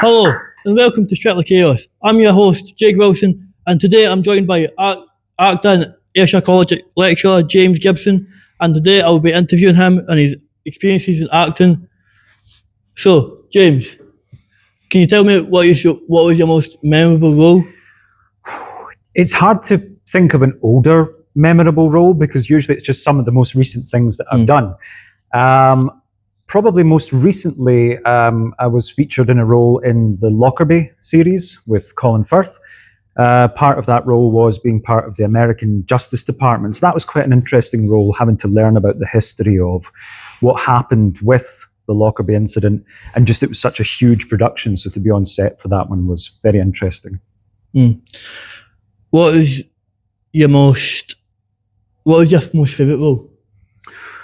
Hello and welcome to Strictly Chaos. I'm your host, Jake Wilson, and today I'm joined by actor and Ayrshire College lecturer James Gibson, and today I'll be interviewing him and his experiences in acting. So, James, can you tell me what was your most memorable role? It's hard to think of an older memorable role because usually it's just some of the most recent things that I've done. Probably most recently, I was featured in a role in the Lockerbie series with Colin Firth. Part of that role was being part of the American Justice Department. So that was quite an interesting role, having to learn about the history of what happened with the Lockerbie incident. And just it was such a huge production. So to be on set for that one was very interesting. What was your most favourite role?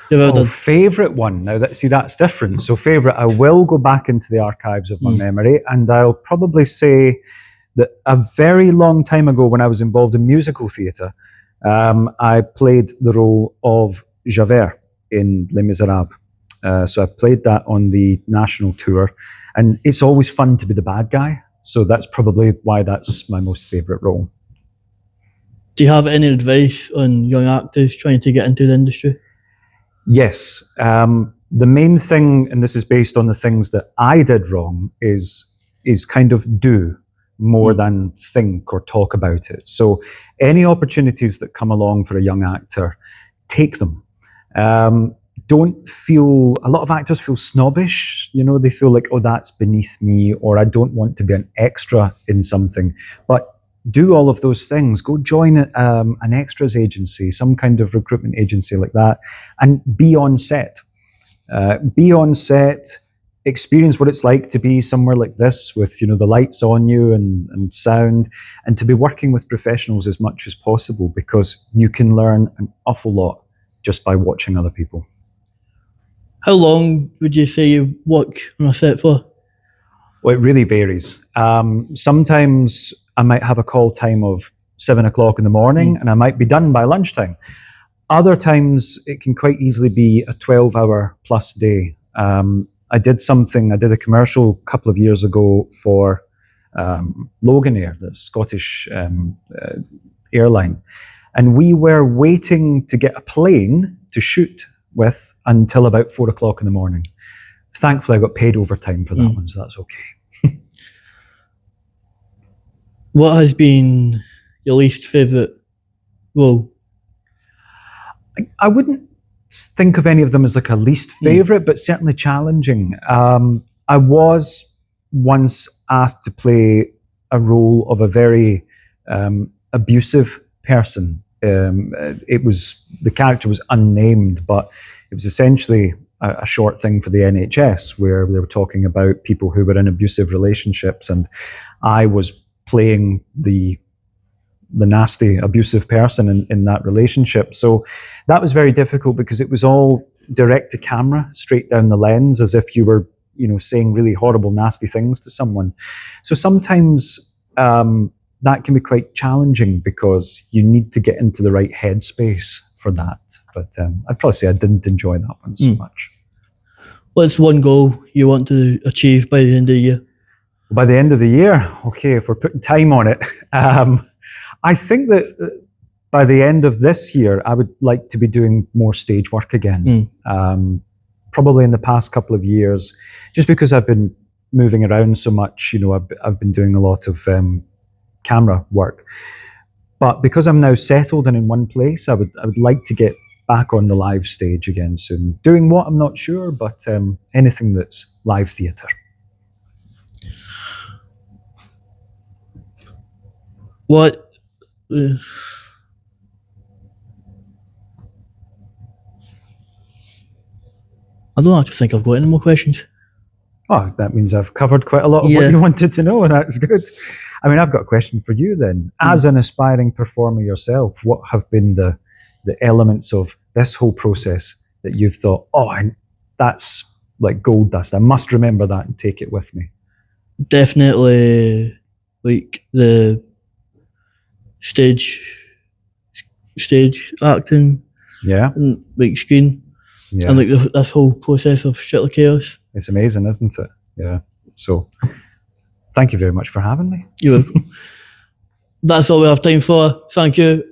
Favourite one. Now that's different. So favourite, I will go back into the archives of my memory, and I'll probably say that a very long time ago when I was involved in musical theatre, I played the role of Javert in Les Miserables. So I played that on the national tour, and it's always fun to be the bad guy. So that's probably why that's my most favourite role. Do you have any advice on young actors trying to get into the industry? Yes. The main thing, and this is based on the things that I did wrong, is kind of do more than think or talk about it. So any opportunities that come along for a young actor, take them. Don't feel, a lot of actors feel snobbish, they feel like, oh, that's beneath me, or I don't want to be an extra in something. But do all of those things. Go join an extras agency, some kind of recruitment agency like that, and be on set. Be on set, experience what it's like to be somewhere like this with, the lights on you and sound, and to be working with professionals as much as possible, because you can learn an awful lot just by watching other people. How long would you say you work on a set for? Well, it really varies. Sometimes I might have a call time of 7 o'clock in the morning and I might be done by lunchtime. Other times it can quite easily be a 12-hour plus day. I did a commercial a couple of years ago for Loganair, the Scottish airline. And we were waiting to get a plane to shoot with until about 4 o'clock in the morning. Thankfully, I got paid overtime for that one, so that's okay. What has been your least favourite role? I wouldn't think of any of them as like a least favourite, but certainly challenging. I was once asked to play a role of a very abusive person. The character was unnamed, but it was essentially a short thing for the NHS where they were talking about people who were in abusive relationships, and I was playing the nasty abusive person in that relationship. So that was very difficult because it was all direct to camera, straight down the lens, as if you were, saying really horrible, nasty things to someone. So sometimes that can be quite challenging because you need to get into the right headspace for that. But I'd probably say I didn't enjoy that one so much. What's one goal you want to achieve by the end of the year? By the end of the year, okay, if we're putting time on it, I think that by the end of this year, I would like to be doing more stage work again. Probably in the past couple of years, just because I've been moving around so much, I've been doing a lot of camera work. But because I'm now settled and in one place, I would like to get back on the live stage again soon. Doing what, I'm not sure, but anything that's live theatre. What I don't actually think I've got any more questions. Oh, that means I've covered quite a lot of what you wanted to know, and that's good. I mean, I've got a question for you then. As an aspiring performer yourself, what have been the elements of this whole process that you've thought, and that's like gold dust, I must remember that and take it with me? Definitely like the stage acting, and like screen, and like this whole process of Strictly Chaos. It's amazing, isn't it? Yeah. So Thank you very much for having me. You're welcome. That's all we have time for. Thank you.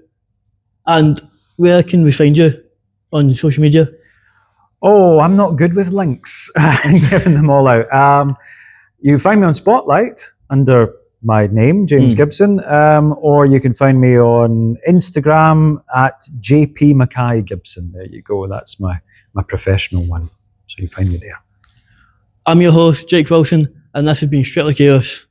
And where can we find you on social media? Oh, I'm not good with links, giving them all out. You find me on Spotlight under my name, James Gibson, or you can find me on Instagram at JP Mackay Gibson. There you go. That's my professional one. So you find me there. I'm your host, Jake Wilson, and this has been Strictly Chaos.